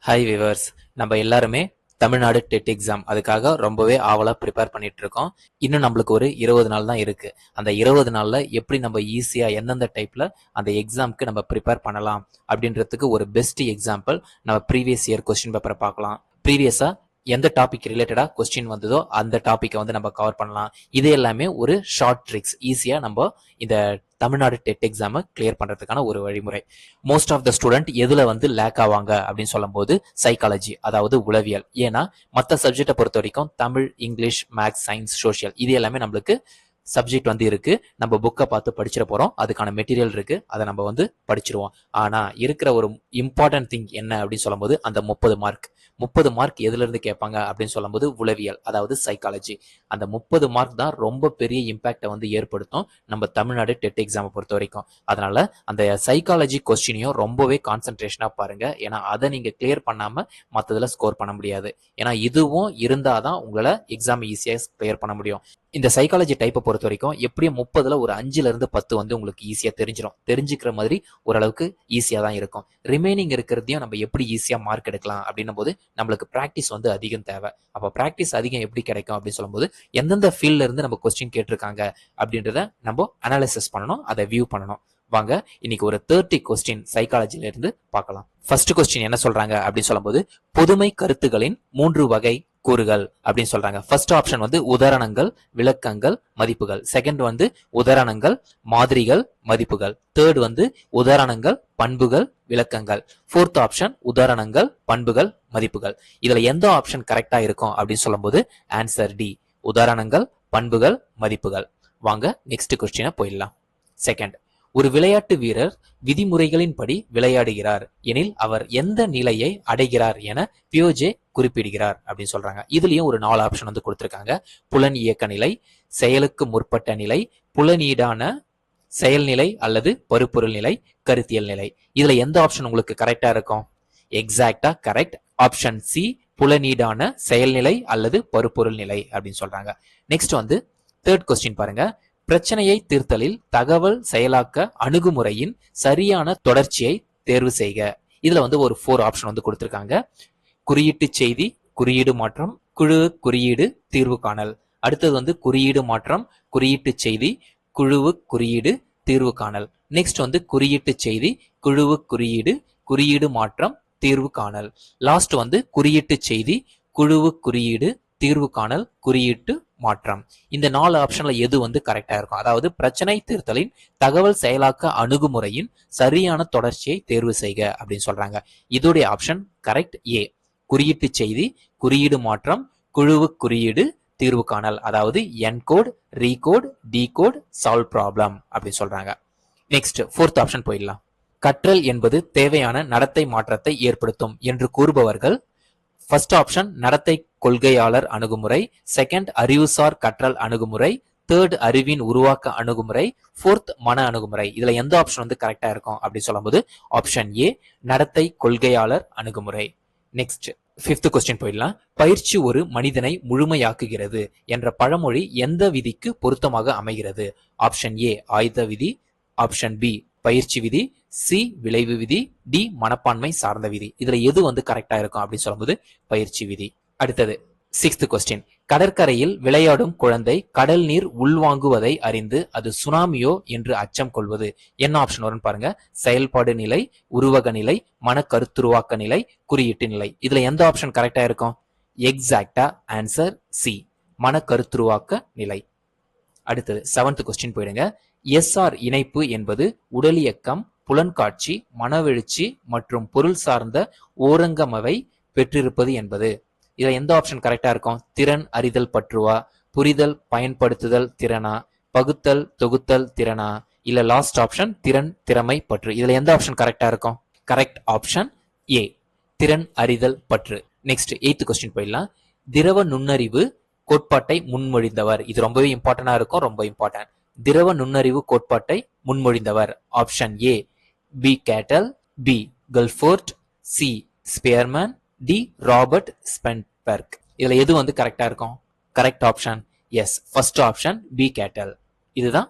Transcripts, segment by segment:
Hi viewers, நம்ம எல்லாருமே Tamil Nadu TET exam அதுக்காக ரொம்பவே ஆவலா ப்ரிப்பேர் பண்ணிட்டு இருக்கோம். இன்னும் நம்மளுக்கு ஒரு 20 நாள் தான் இருக்கு. அந்த 20 நாள்ல எப்படி நம்ம ஈஸியா எந்தெந்த டைப்ல அந்த எக்ஸாம்க்கு நம்ம ப்ரிப்பேர் பண்ணலாம் அப்படின்றதுக்கு ஒரு பெஸ்ட் எக்ஸாம்பிள் நம்ம ப்ரீவியஸ் இயர் கொஸ்டின் பேப்பரை பார்க்கலாம். ப்ரீவியஸா எந்த டாபிக் ரிலேட்டடா கொஸ்டின் வந்ததோ அந்த டாபிக்கை வந்து நம்ம கவர் பண்ணலாம். இது எல்லாமே ஒரு ஷார்ட் ட்ரிக்ஸ், ஈஸியா நம்ம இந்த தமிழ்நாடு டெட் எக்ஸாமை கிளியர் பண்றதுக்கான ஒரு வழிமுறை. மோஸ்ட் ஆஃப் த ஸ்டூடெண்ட் எதுல வந்து லேக் ஆவாங்க அப்படின்னு சொல்லும் போது சைக்காலஜி, அதாவது உளவியல். ஏன்னா மற்ற சப்ஜெக்டை பொறுத்த வரைக்கும் Tamil, English, maths, science, social இது எல்லாமே நம்மளுக்கு சப்ஜெக்ட் வந்து இருக்கு. நம்ம புக்கை பார்த்து படிச்சிட போறோம், அதுக்கான மெட்டீரியல் இருக்கு, அதை நம்ம வந்து படிச்சிருவோம். ஆனா இருக்கிற ஒரு இம்பார்ட்டன்ட் திங் என்ன அப்படின்னு சொல்லும்போது அந்த 30 மார்க் எதுல இருந்து கேட்பாங்க அப்படின்னு சொல்லும்போது உளவியல், அதாவது சைக்காலஜி. அந்த 30 மார்க் தான் ரொம்ப பெரிய இம்பாக்டை வந்து ஏற்படுத்தும் நம்ம தமிழ்நாடு டெட் எக்ஸாமை பொறுத்த வரைக்கும். அதனால அந்த சைக்காலஜி கொஸ்டினையும் ரொம்பவே கான்சென்ட்ரேஷனா பாருங்க. ஏன்னா அதை நீங்க கிளியர் பண்ணாம மற்றதுல ஸ்கோர் பண்ண முடியாது. ஏன்னா இதுவும் இருந்தாதான் உங்களால எக்ஸாம் ஈஸியா கிளியர் பண்ண முடியும். இந்த சைக்காலஜி டைப்பை பொறுத்த வரைக்கும் எப்படியும் 30ல ஒரு 5ல இருந்து 10 வந்து உங்களுக்கு ஈஸியா தெரிஞ்சிடும். தெரிஞ்சுக்கிற மாதிரி ஓரளவுக்கு ஈஸியா தான் இருக்கும். ரிமைனிங் இருக்கிறதையும் நம்ம எப்படி ஈஸியா மார்க் எடுக்கலாம் அப்படின்னும் போது நம்மளுக்கு ப்ராக்டிஸ் வந்து அதிகம் தேவை. அப்போ ப்ராக்டிஸ் அதிகம் எப்படி கிடைக்கும் அப்படின்னு சொல்லும்போது எந்தெந்த ஃபீல்ட்ல இருந்து நம்ம கொஸ்டின் கேட்டிருக்காங்க அப்படின்றத நம்ம அனாலிசிஸ் பண்ணணும், அதை வியூ பண்ணணும். வாங்க இன்னைக்கு ஒரு 30 கொஸ்டின் சைக்காலஜில இருந்து பார்க்கலாம். ஃபர்ஸ்ட் கொஸ்டின் என்ன சொல்றாங்க அப்படின்னு சொல்லும்போது பொதுமை கருத்துகளின் 3 வகை கூறுகள் அப்படின்னு சொல்றாங்க. ஃபர்ஸ்ட் ஆப்ஷன் வந்து உதாரணங்கள், விளக்கங்கள், மதிப்புகள். செகண்ட் வந்து உதாரணங்கள், மாதிரிகள், மதிப்புகள். தேர்ட் வந்து உதாரணங்கள், பண்புகள், விளக்கங்கள். ஃபோர்த் ஆப்ஷன் உதாரணங்கள், பண்புகள், மதிப்புகள். இதுல எந்த ஆப்ஷன் கரெக்டா இருக்கும் அப்படின்னு சொல்லும்போது ஆன்சர் டி, உதாரணங்கள், பண்புகள், மதிப்புகள். வாங்க நெக்ஸ்ட் கொஸ்டினை போயிடலாம். செகண்ட், ஒரு விளையாட்டு வீரர் விதிமுறைகளின்படி விளையாடுகிறார் எனில் அவர் எந்த நிலையை அடைகிறார் என பியோஜே குறிப்பிடுகிறார் அப்படின்னு சொல்றாங்க. இதுலயும் ஒரு 4 ஆப்ஷன் வந்து கொடுத்திருக்காங்க. புலன் இயக்க நிலை, செயலுக்கு முற்பட்ட நிலை, புலனீடான செயல்நிலை அல்லது பருப்பொருள் நிலை, கருத்தியல் நிலை. இதுல எந்த ஆப்ஷன் உங்களுக்கு கரெக்டா இருக்கும்? எக்ஸாக்டா கரெக்ட், ஆப்ஷன் சி, புலனீடான செயல்நிலை அல்லது பருப்பொருள் நிலை அப்படின்னு சொல்றாங்க. நெக்ஸ்ட் வந்து தேர்ட் கொஸ்டின் பாருங்க. பிரச்சனையை தீர்த்தலில் தகவல் செயலாக்க அணுகுமுறையின் சரியான தொடர்ச்சியை தேர்வு செய்க. இதுல வந்து ஒரு 4 ஆப்ஷன் வந்து கொடுத்திருக்காங்க. குறியீட்டு செய்தி, குறியீடு மாற்றம், குழு குறியீடு, தீர்வு காணல். அடுத்தது வந்து குறியீடு மாற்றம், குறியீட்டு செய்தி, குழுவு குறியீடு, தீர்வு காணல். நெக்ஸ்ட் வந்து குறியீட்டு செய்தி, குழுவு குறியீடு, குறியீடு மாற்றம், தீர்வு காணல். லாஸ்ட் வந்து குறியீட்டு செய்தி, குழுவு குறியீடு, தீர்வு காணல், குறியீட்டு மாற்றம். இந்த 4 ஆப்ஷன்ல எது வந்து கரெக்டா இருக்கும்? அதாவது பிரச்சனை தீர்த்தலின் தகவல் செயலாக்க அணுகுமுறையின் சரியான தொடர்ச்சியை தேர்வு செய்க அப்படின்னு சொல்றாங்க. இதோடைய ஆப்ஷன் கரெக்ட் ஏ, குறியீட்டு செய்தி, குறியீடு மாற்றம், குழுவு குறியீடு, தீர்வு காணல். அதாவது encode, Recode, decode, solve problem அப்படின்னு சொல்றாங்க. நெக்ஸ்ட் ஃபோர்த் ஆப்ஷன் போயிடலாம். கற்றல் என்பது தேவையான நடத்தை மாற்றத்தை ஏற்படுத்தும் என்று கூறுபவர்கள். ஃபர்ஸ்ட் ஆப்ஷன் நடத்தை கொள்கையாளர் அணுகுமுறை, செகண்ட் அறிவுசார் கற்றல் அணுகுமுறை, தேர்ட் அறிவின் உருவாக்க அணுகுமுறை, ஃபோர்த் மன அணுகுமுறை. இதுல எந்த ஆப்ஷன் வந்து கரெக்டா இருக்கும் அப்படின்னு சொல்லும்போது ஆப்ஷன் ஏ, நடத்தை கொள்கையாளர் அணுகுமுறை. நெக்ஸ்ட் ஃபிஃப்த் கொஸ்டின் போயிடலாம். பயிற்சி ஒரு மனிதனை முழுமையாக்குகிறது என்ற பழமொழி எந்த விதிக்கு பொருத்தமாக அமைகிறது? ஆப்ஷன் ஏ ஆயுத விதி, ஆப்ஷன் பி பயிற்சி விதி, சி விளைவு விதி, டி மனப்பான்மை சார்ந்த விதி. இதுல எது வந்து கரெக்டா இருக்கும் அப்படின்னு சொல்லும்போது பயிற்சி விதி. அடுத்தது சிக்ஸ்த் கொஸ்டின். கடற்கரையில் விளையாடும் குழந்தை கடல் நீர் உள்வாங்குவதை அறிந்து அது சுனாமியோ என்று அச்சம் கொள்வது. என்ன ஆப்ஷன் வரும்னு பாருங்க. செயல்பாடு நிலை, உருவக நிலை, மன கருத்துருவாக்க நிலை, குறியீட்டு நிலை. இதுல எந்த ஆப்ஷன் கரெக்டா இருக்கும்? எக்ஸாக்டா ஆன்சர் சி, மன கருத்துருவாக்க நிலை. அடுத்தது செவன்த் கொஸ்டின் போயிடுங்க. எஸ்ஆர் இணைப்பு என்பது உடலியக்கம், புலன்காட்சி, மனவெழுச்சி மற்றும் பொருள் சார்ந்த ஓரங்கமவை பெற்றிருப்பது என்பது. இதுல எந்த ஆப்ஷன் கரெக்டா இருக்கும்? திறன் அறிதல் பற்றுவா, புரிதல் பயன்படுத்துதல் திறனா, பகுத்தல் தொகுத்தல் திறனா, இல்ல லாஸ்ட் ஆப்ஷன் திறன் திறமை பற்று. இதுல எந்த ஆப்ஷன் கரெக்டா இருக்கும்? கரெக்ட் ஆப்ஷன் ஏ, திறன் அறிதல் பற்று. நெக்ஸ்ட் எய்த் கொஸ்டின் போயிடலாம். திரவ நுண்ணறிவு கோட்பாட்டை முன்மொழிந்தவர். இது ரொம்பவே இம்பார்ட்டன்டா இருக்கும், ரொம்ப இம்பார்ட்டன்ட். திரவ நுண்ணறிவு கோட்பாட்டை முன்மொழிந்தவர். Option A B Cattell, B Guilford, C Spearman, D Robert Sternberg. இதுல எது வந்து கரெக்டா இருக்கும்? Correct option is, first option B Cattell. இதுதான்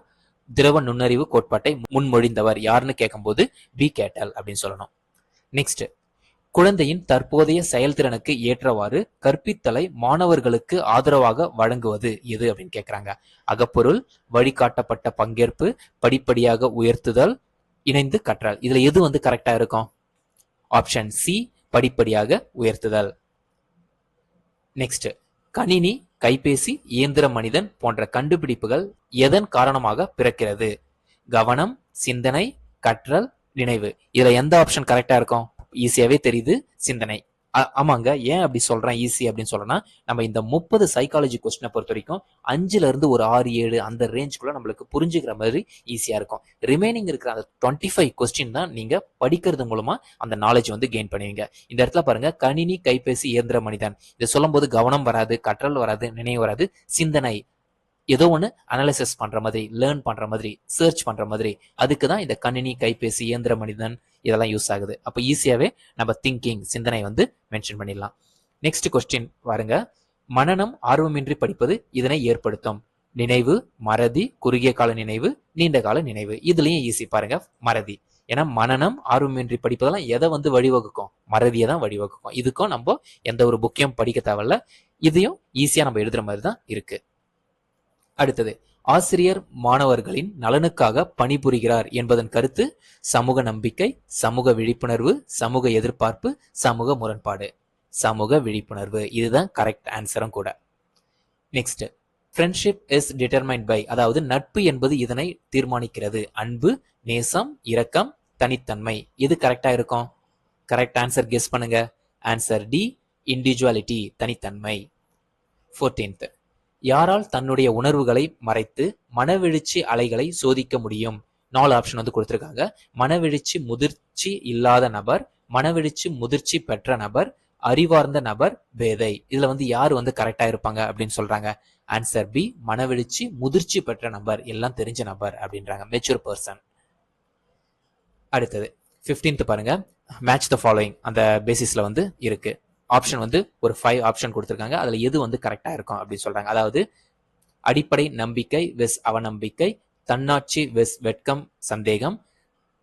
திரவ நுண்ணறிவு கோட்பாட்டை முன்மொழிந்தவர் யாருன்னு கேட்கும்போது பி கேட்டல் அப்படின்னு சொல்லணும். நெக்ஸ்ட் குழந்தையின் தற்போதைய செயல்திறனுக்கு ஏற்றவாறு கற்பித்தலை மாணவர்களுக்கு ஆதரவாக வழங்குவது எது அப்படின்னு கேக்குறாங்க. அகப்பொருள், வழிகாட்டப்பட்ட பங்கேற்பு, படிப்படியாக உயர்த்துதல், இணைந்து கற்றல். இதுல எது கரெக்டா இருக்கும்? ஆப்ஷன் சி, படிப்படியாக உயர்த்துதல். நெக்ஸ்ட், கணினி, கைபேசி, இயந்திர மனிதன் போன்ற கண்டுபிடிப்புகள் எதன் காரணமாக பிறக்கிறது? கவனம், சிந்தனை, கற்றல், நினைவு. இதுல எந்த ஆப்ஷன் கரெக்டா இருக்கும்? ஈஸியாவே தெரியுது, சிந்தனை. ஆமாங்க. ஏன் அப்படி சொல்றேன் ஈஸி அப்படின்னு சொல்றேன்னா, நம்ம இந்த 30 சைக்காலஜி கொஸ்டினை பொறுத்த வரைக்கும் 5ல இருந்து ஒரு 6, 7 அந்த ரேஞ்சுக்குள்ள நம்மளுக்கு புரிஞ்சுக்கிற மாதிரி ஈஸியா இருக்கும். ரிமைனிங் இருக்கிற அந்த 25 கொஸ்டின் தான் நீங்க படிக்கிறது மூலமா அந்த நாலேஜ் கெயின் பண்ணுவீங்க. இந்த இடத்துல பாருங்க, கணினி, கைபேசி, இயந்திர மனிதன். இதை சொல்லும் போது கவனம் வராது, கற்றல் வராது, நினைவு வராது, சிந்தனை ஏதோ ஒன்று அனலைசிஸ் பண்ற மாதிரி, லேர்ன் பண்ற மாதிரி, சர்ச் பண்ற மாதிரி, அதுக்கு தான் இந்த கணினி, கைபேசி, இயந்திர மனிதன் இதெல்லாம் யூஸ் ஆகுது. அப்போ ஈஸியாவே நம்ம திங்கிங், சிந்தனை மென்ஷன் பண்ணிடலாம். நெக்ஸ்ட் கொஸ்டின் பாருங்க, மனனம் ஆர்வமின்றி படிப்பது இதனை ஏற்படுத்தும். நினைவு, மறதி, குறுகிய கால நினைவு, நீண்ட கால நினைவு. இதுலயும் ஈஸி பாருங்க, மறதி. ஏன்னா மனனம் ஆர்வமின்றி படிப்பதெல்லாம் எதை வழிவகுக்கும்? மறதியை தான் வழிவகுக்கும். இதுக்கும் நம்ம எந்த ஒரு புக்கையும் படிக்க தேவையில்ல, இதையும் ஈஸியா நம்ம எழுதுற மாதிரி தான் இருக்கு. அடுத்தது, ஆசிரியர் மாணவர்களின் நலனுக்காக பணிபுரிகிறார் என்பதன் கருத்து சமூக நம்பிக்கை, சமூக விழிப்புணர்வு, சமூக எதிர்பார்ப்பு, சமூக முரண்பாடு. சமூக விழிப்புணர்வு, இதுதான் கரெக்ட் ஆன்சரும் கூட. Next, friendship is determined by, அதாவது நட்பு என்பது இதனை தீர்மானிக்கிறது. அன்பு, நேசம், இரக்கம், தனித்தன்மை. இது கரெக்டா இருக்கும்? கரெக்ட் ஆன்சர் கெஸ் பண்ணுங்க. ஆன்சர் டி, இண்டிவிஜுவாலிட்டி, தனித்தன்மை. 14th, யாரால் தன்னுடைய உணர்வுகளை மறைத்து மனவெழுச்சி அலைகளை சோதிக்க முடியும்? 4 ஆப்ஷன் கொடுத்திருக்காங்க. மனவெழுச்சி முதிர்ச்சி இல்லாத நபர், மனவெழுச்சி முதிர்ச்சி பெற்ற நபர், அறிவார்ந்த நபர், பேதை. இதுல யார் கரெக்டா இருப்பாங்க அப்படின்னு சொல்றாங்க? ஆன்சர் பி, மனவெழுச்சி முதிர்ச்சி பெற்ற நபர், எல்லாம் தெரிஞ்ச நபர் அப்படின்றாங்க, மெச்சூர் பர்சன். அடுத்தது 15th பாருங்க, மேட்ச் த ஃபாலோயிங் அந்த பேசிஸ்ல இருக்கு. ஆப்ஷன் ஒரு 5 ஆப்ஷன் கொடுத்திருக்காங்க. அதுல எது கரெக்டா இருக்கும் அப்படின்னு சொல்றாங்க. அதாவது அடிப்படை நம்பிக்கை வெஸ் அவநம்பிக்கை, தன்னாட்சி வெஸ் வெட்கம் சந்தேகம்,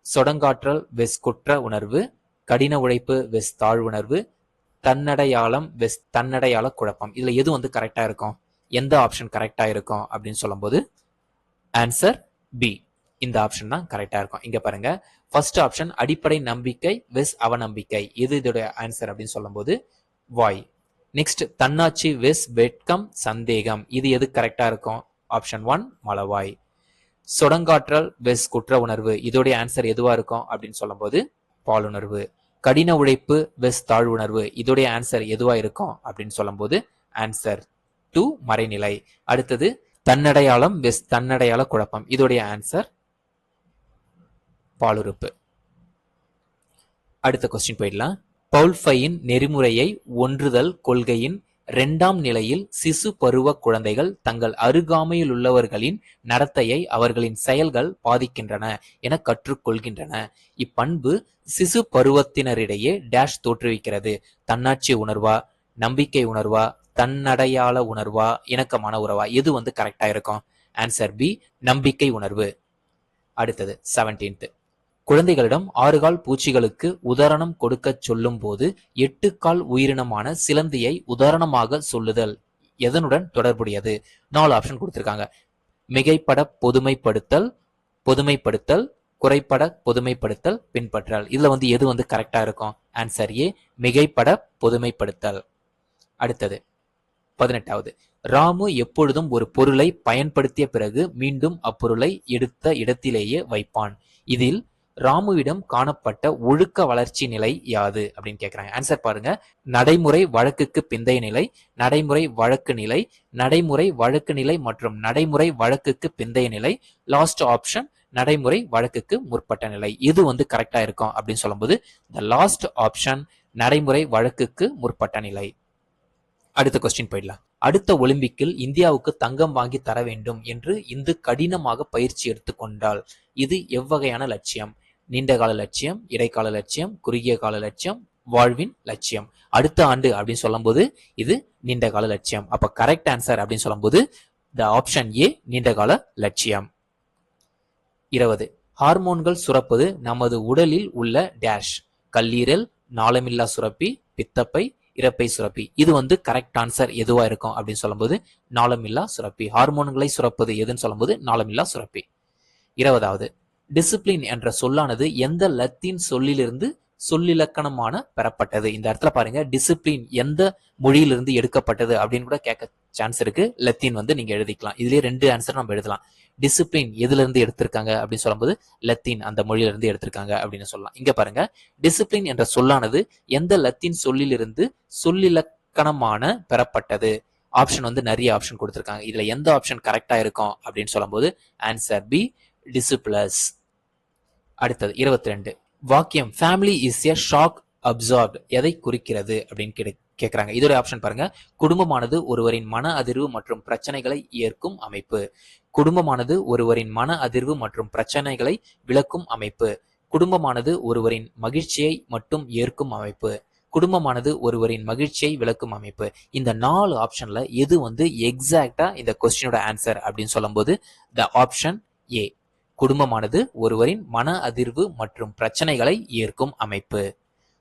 சொடங்காற்றல் வெஸ் குற்ற உணர்வு, கடின உழைப்பு வெஸ் தாழ்வுணர்வு, தன்னடையாளம் வெஸ் தன்னடையாள குழப்பம். இதுல எது கரெக்டா இருக்கும்? எந்த ஆப்ஷன் கரெக்டா இருக்கும் அப்படின்னு சொல்லும் போது ஆன்சர் பி, இந்த ஆப்ஷன் தான் கரெக்டா இருக்கும். இங்க பாருங்க, ஃபர்ஸ்ட் ஆப்ஷன் அடிப்படை நம்பிக்கை வெஸ் அவநம்பிக்கை, இது இதோட ஆன்சர் அப்படின்னு சொல்லும் போது வாய். நெக்ஸ்ட், தன்னாட்சி வெஸ் வெட்கம் சந்தேகம், இது எது கரெக்டா இருக்கும்? ஆப்ஷன் 1 மலவாய். சொடங்காற்றல் வெஸ் குற்ற உணர்வு, இதோடைய ஆன்சர் எதுவா இருக்கும் அப்படின்னு சொல்லும் போது பாலுணர்வு. கடின உழைப்பு வெஸ் தாழ்வுணர்வு, இதோடைய ஆன்சர் எதுவா இருக்கும் அப்படின்னு சொல்லும் போது ஆன்சர் 2 மறைநிலை. அடுத்தது, தன்னடையாளம் வெஸ் தன்னடையாள குழப்பம், இதோடைய ஆன்சர் பாலுறுப்பு. அடுத்த கொஸ்டின் போயிடலாம். பவுல்ஃபையின் நெறிமுறையை ஒன்றுதல் கொள்கையின் 2ஆம் நிலையில் சிசு பருவ குழந்தைகள் தங்கள் அருகாமையில் உள்ளவர்களின் நடத்தையை அவர்களின் செயல்கள் பாதிக்கின்றன என கற்றுக்கொள்கின்றன. இப்பண்பு சிசு பருவத்தினரிடையே டேஷ் தோற்றுவிக்கிறது. தன்னாட்சி உணர்வா, நம்பிக்கை உணர்வா, தன்னடையாள உணர்வா, இணக்கமான உறவா? எது கரெக்டா இருக்கும்? ஆன்சர் பி, நம்பிக்கை உணர்வு. அடுத்தது 17th, குழந்தைகளிடம் 6 கால் பூச்சிகளுக்கு உதாரணம் கொடுக்க சொல்லும் போது 8 கால் உயிரினமான சிலந்தியை உதாரணமாக சொல்லுதல் எதனுடன் தொடர்புடையது? 4 ஆப்ஷன் கொடுத்திருக்காங்க. மிகைப்பட பொதுமைப்படுத்தல், பொதுமைப்படுத்தல், குறைப்பட பொதுமைப்படுத்தல், பின்பற்றல். இதுல எது கரெக்டா இருக்கும்? ஆன்சர் ஏ, மிகைப்பட பொதுமைப்படுத்தல். அடுத்தது 18வது, ராமு எப்பொழுதும் ஒரு பொருளை பயன்படுத்திய பிறகு மீண்டும் அப்பொருளை எடுத்த இடத்திலேயே வைப்பான். இதில் ராமுவிடம் காணப்பட்ட ஒழுக்க வளர்ச்சி நிலை யாது அப்படின்னு கேட்கிறாங்க. ஆன்சர் பாருங்க, நடைமுறை வழக்குக்கு பிந்தைய நிலை, நடைமுறை வழக்கு நிலை, நடைமுறை வழக்கு நிலை மற்றும் நடைமுறை வழக்குக்கு பிந்தைய நிலை. லாஸ்ட் ஆப்ஷன் நடைமுறை வழக்குக்கு முற்பட்ட நிலை. இது கரெக்டா இருக்கும் அப்படின்னு சொல்லும்போது the லாஸ்ட் ஆப்ஷன் நடைமுறை வழக்குக்கு முற்பட்ட நிலை. அடுத்த கொஸ்டின் போயிடலாம். அடுத்த ஒலிம்பிக்கில் இந்தியாவுக்கு தங்கம் வாங்கி தர வேண்டும் என்று இந்து கடினமாக பயிற்சி எடுத்துக்கொண்டால் இது எவ்வகையான லட்சியம்? நீண்டகால லட்சியம், இடைக்கால லட்சியம், குறுகிய கால லட்சியம், வாழ்வின் லட்சியம். அடுத்த ஆண்டு அப்படின்னு சொல்லும் போது இது நீண்டகால லட்சியம். அப்ப கரெக்ட் ஆன்சர் அப்படின்னு சொல்லும் போது த ஆப்ஷன் ஏ, நீண்டகால லட்சியம். 20, ஹார்மோன்கள் சுரப்பது நமது உடலில் உள்ள டேஷ், கல்லீரல், நாளமில்லா சுரப்பி, பித்தப்பை, இரைப்பை சுரப்பி. இது வந்து கரெக்ட் ஆன்சர் எதுவா இருக்கும் அப்படின்னு சொல்லும்போது நாளமில்லா சுரப்பி. ஹார்மோன்களை சுரப்பது எதுன்னு சொல்லும்போது நாளமில்லா சுரப்பி. 20வது, டிசிப்ளின் என்ற சொல்லானது எந்த லத்தீன் சொல்லிலிருந்து சொல்லிலக்கணமான பெறப்பட்டது? இந்த இடத்துல பாருங்க, டிசிப்ளின் எந்த மொழியிலிருந்து எடுக்கப்பட்டது அப்படின்னு கூட கேட்க சான்ஸ் இருக்கு. லத்தீன் வந்து நீங்க எழுதிக்கலாம். இதுலயே 2 ஆன்சர் நம்ம எழுதலாம். டிசிப்ளின் எதுல இருந்து எடுத்திருக்காங்க அப்படின்னு சொல்லும்போது லத்தீன் அந்த மொழியிலிருந்து எடுத்திருக்காங்க அப்படின்னு சொல்லலாம். இங்க பாருங்க, டிசிப்ளின் என்ற சொல்லானது எந்த லத்தீன் சொல்லிலிருந்து சொல்லிலக்கணமான பெறப்பட்டது? ஆப்ஷன் வந்து நிறைய ஆப்ஷன் கொடுத்திருக்காங்க. இதுல எந்த ஆப்ஷன் கரெக்டா இருக்கும் அப்படின்னு சொல்லும்போது ஆன்சர் பி, டிசிப்ளஸ். அடுத்தது 22. வாக்கியம் family is a shock absorbed எதை குறிக்கிறது அப்படின்னு கேட்கிறாங்க. இதோட ஆப்ஷன் பாருங்க. குடும்பமானது ஒருவரின் மன அதிர்வு மற்றும் பிரச்சனைகளை ஏற்கும் அமைப்பு. குடும்பமானது ஒருவரின் மன அதிர்வு மற்றும் பிரச்சனைகளை விளக்கும் அமைப்பு. குடும்பமானது ஒருவரின் மகிழ்ச்சியை மட்டும் ஏற்கும் அமைப்பு. குடும்பமானது ஒருவரின் மகிழ்ச்சியை விளக்கும் அமைப்பு. இந்த 4 ஆப்ஷன்ல எது வந்து எக்ஸாக்டா இந்த கொஸ்டினோட ஆன்சர் அப்படின்னு சொல்லும்போது த ஆப்ஷன் ஏ, குடும்பமானது ஒருவரின் மன அதிர்வு மற்றும் பிரச்சனைகளை ஏற்கும் அமைப்பு.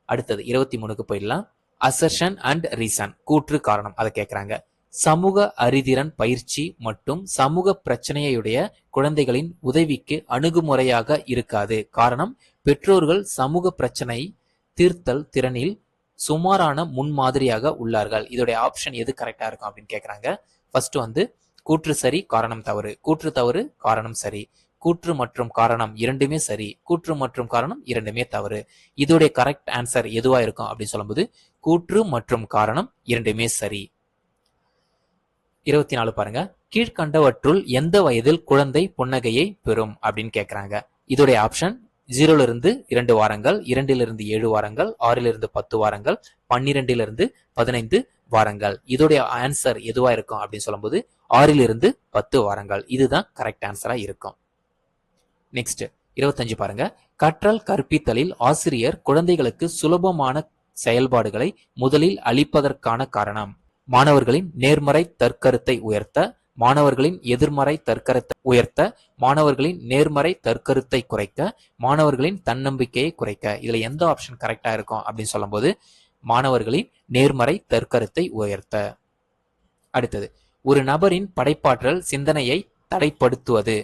அடுத்தது 23க்கு போயிடலாம். அசர்ஷன் அண்ட் ரீசன், கூற்று காரணம், அதை கேட்கிறாங்க. சமூக அறிதிறன் பயிற்சி மற்றும் சமூக பிரச்சனையுடைய குழந்தைகளின் உதவிக்கு அணுகுமுறையாக இருக்காது. காரணம், பெற்றோர்கள் சமூக பிரச்சனை தீர்த்தல் திறனில் சுமாரான முன்மாதிரியாக உள்ளார்கள். இதோடைய ஆப்ஷன் எது கரெக்டா இருக்கும் அப்படின்னு கேட்கிறாங்க. ஃபர்ஸ்ட் வந்து கூற்று சரி, காரணம் தவறு. கூற்று தவறு, காரணம் சரி. கூற்று மற்றும் காரணம் இரண்டுமே சரி. கூற்று மற்றும் காரணம் இரண்டுமே தவறு. இதோடைய கரெக்ட் ஆன்சர் எதுவா இருக்கும் அப்படின்னு சொல்லும்போது கூற்று மற்றும் காரணம் இரண்டுமே சரி. 24 பாருங்க. கீழ்கண்டவற்றுள் எந்த வயதில் குழந்தை புன்னகையை பெறும் அப்படின்னு கேட்கிறாங்க. இதோடைய ஆப்ஷன் 0 இருந்து 2 வாரங்கள், 2 இருந்து 7 வாரங்கள், 6 இருந்து 10 வாரங்கள், 12 இருந்து 15 வாரங்கள். இதோடைய ஆன்சர் எதுவா இருக்கும் அப்படின்னு சொல்லும்போது 6 இருந்து 10 வாரங்கள். இதுதான் கரெக்ட் ஆன்சரா இருக்கும். நெக்ஸ்ட் 25 பாருங்க. கற்றல் கற்பித்தலில் ஆசிரியர் குழந்தைகளுக்கு சுலபமான செயல்பாடுகளை முதலில் அளிப்பதற்கான காரணம். மாணவர்களின் நேர்மறை தற்கருத்தை உயர்த்த, மாணவர்களின் எதிர்மறை தற்கருத்தை உயர்த்த, மாணவர்களின் நேர்மறை தற்கருத்தை குறைக்க, மாணவர்களின் தன்னம்பிக்கையை குறைக்க. இதுல எந்த ஆப்ஷன் கரெக்டா இருக்கும் அப்படின்னு சொல்லும்போது மாணவர்களின் நேர்மறை தற்கருத்தை உயர்த்த. அடுத்தது, ஒரு நபரின் படைப்பாற்றல் சிந்தனையை தடைப்படுத்துவது.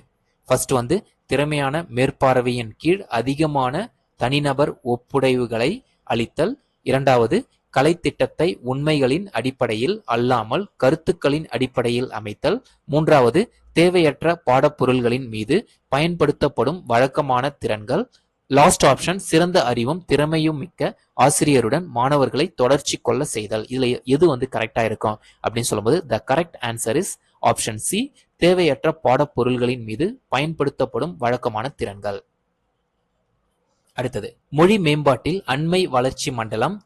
ஃபர்ஸ்ட் வந்து திறமையான மேற்பார்வையின் கீழ் அதிகமான தனிநபர் ஒப்புடைவுகளை அளித்தல். இரண்டாவது, கலைத்திட்டத்தை உண்மைகளின் அடிப்படையில் அல்லாமல் கருத்துக்களின் அடிப்படையில் அமைத்தல். மூன்றாவது, தேவையற்ற பாடப்பொருள்களின் மீது பயன்படுத்தப்படும் வழக்கமான திறன்கள். லாஸ்ட் ஆப்ஷன், சிறந்த அறிவும் திறமையும் மிக்க ஆசிரியருடன் மாணவர்களை தொடர்ச்சி கொள்ள செய்தல். இதுல எது வந்து கரெக்டா இருக்கும் அப்படின்னு சொல்லும்போது the correct answer is option C, தேவையற்ற பாடப்பொருள்களின் மீது பயன்படுத்தப்படும் வழக்கமான திறன்கள். அடுத்தது, மொழி மேம்பாட்டில் அண்மை வளர்ச்சி மண்டலம்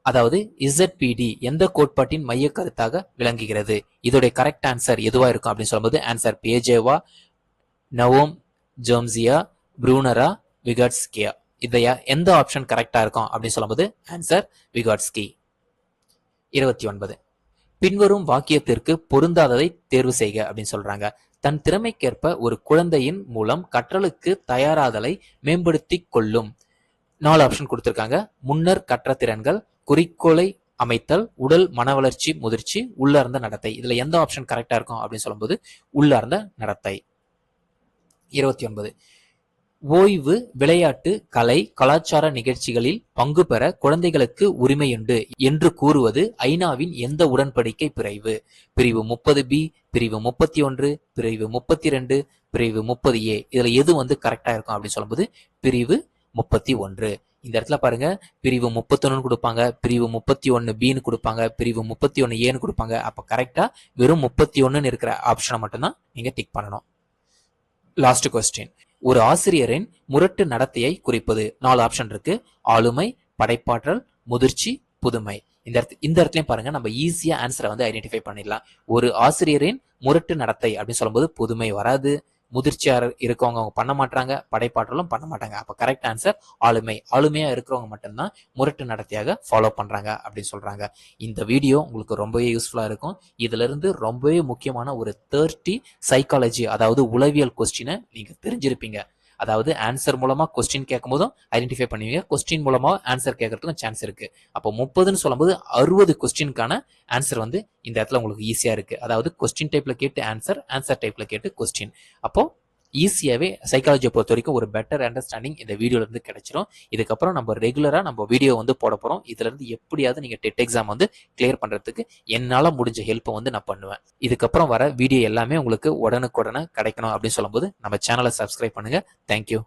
அதாவது ZPD எந்த கோட்பாட்டின் மைய கருத்தாக விளங்குகிறது? இதோடைய கரெக்ட் ஆன்சர் எதுவா இருக்கும் அப்படின்னு சொல்லும்போது ஆன்சர் பேஜேவா, நவோம் ஜோம்சியா, ப்ரூனரா, விகாட்ஸ்கியா. இதையா எந்த ஆப்ஷன் கரெக்டா இருக்கும் அப்படின்னு சொல்லும்போது ஆன்சர் விகாட்ஸ்கி. 29. பின்வரும் வாக்கியத்திற்கு பொருந்தாததை தேர்வு செய்க அப்படின்னு சொல்றாங்க. தன் திறமைக்கேற்ப ஒரு குழந்தையின் மூலம் கற்றலுக்கு தயாராதலை மேம்படுத்திக் கொள்ளும். 4 ஆப்ஷன் கொடுத்திருக்காங்க. முன்னர் கற்ற திறன்கள், குறிக்கோளை அமைத்தல், உடல் மன வளர்ச்சி முதிர்ச்சி, உள்ளார்ந்த நடத்தை. இதுல எந்த ஆப்ஷன் கரெக்டா இருக்கும் அப்படின்னு சொல்லும்போது உள்ளார்ந்த நடத்தை. 29. ஓய்வு, விளையாட்டு, கலை, கலாச்சார நிகழ்ச்சிகளில் பங்கு பெற குழந்தைகளுக்கு உரிமையுண்டு என்று கூறுவது ஐநாவின் எந்த உடன்படிக்கை பிரிவு? பிரிவு 30B, பிரிவு 31, பிரிவு 32, பிரிவு 30A. இதுல எது வந்து கரெக்டா இருக்கும் அப்படின்னு சொல்லும்போது பிரிவு 31. இந்த இடத்துல பாருங்க, பிரிவு 31 கொடுப்பாங்க, பிரிவு 31Bன்னு கொடுப்பாங்க, பிரிவு 31Aன்னு கொடுப்பாங்க. அப்ப கரெக்டா வெறும் 31 இருக்கிற ஆப்ஷனை மட்டும்தான் நீங்க டிக் பண்ணணும். லாஸ்ட் கொஸ்டின், ஒரு ஆசிரியரின் முரட்டு நடத்தையை குறிப்பது. 4 ஆப்ஷன் இருக்கு. ஆளுமை, படைப்பாற்றல், முதிர்ச்சி, புதுமை. இந்த இடத்துலயும் பாருங்க, நம்ம ஈஸியா ஆன்சரை வந்து ஐடென்டிஃபை பண்ணிடலாம். ஒரு ஆசிரியரின் முரட்டு நடத்தை அப்படின்னு சொல்லும்போது புதுமை வராது, முதிர்ச்சியா இருக்கவங்க அவங்க பண்ண மாட்டாங்க, படைப்பாற்றலும் பண்ண மாட்டாங்க. அப்ப கரெக்ட் ஆன்சர் ஆளுமை. ஆளுமையா இருக்கிறவங்க மட்டும்தான் முரட்டு நடத்தையாக ஃபாலோ பண்றாங்க அப்படின்னு சொல்றாங்க. இந்த வீடியோ உங்களுக்கு ரொம்பவே யூஸ்ஃபுல்லா இருக்கும். இதுல இருந்து ரொம்பவே முக்கியமான ஒரு 30 சைக்காலஜி அதாவது உளவியல் கொஸ்டினை நீங்க தெரிஞ்சிருப்பீங்க. அதாவது ஆன்சர் மூலமா கொஸ்டின் கேட்கும் போதும் ஐடென்டிஃபை பண்ணுவீங்க, கொஸ்டின் மூலமா ஆன்சர் கேட்கறதுக்கும் சான்ஸ் இருக்கு. அப்போ 30ன்னு சொல்லும்போது 60 கொஸ்டினுக்கான ஆன்சர் வந்து இந்த இடத்துல உங்களுக்கு ஈஸியா இருக்கு. அதாவது கொஸ்டின் டைப்ல கேட்டு ஆன்சர், ஆன்சர் டைப்ல கேட்டு கொஸ்டின். அப்போ ஈஸியாவே சைக்காலஜியை பொறுத்த வரைக்கும் ஒரு பெட்டர் அண்டர்ஸ்டாண்டிங் இந்த வீடியோல இருந்து கிடைச்சிரும். இதுக்கப்புறம் நம்ம ரெகுலரா நம்ம வீடியோ வந்து போட போறோம். இதுல இருந்து எப்படியாவது நீங்க டெட் எக்ஸாம் வந்து கிளியர் பண்றதுக்கு என்னால முடிஞ்ச ஹெல்ப்பை வந்து நான் பண்ணுவேன். இதுக்கப்புறம் வர வீடியோ எல்லாமே உங்களுக்கு உடனுக்குடனே கிடைக்கணும் அப்படின்னு சொல்லும்போது நம்ம சேனலை சப்ஸ்கிரைப் பண்ணுங்க. தேங்க்யூ.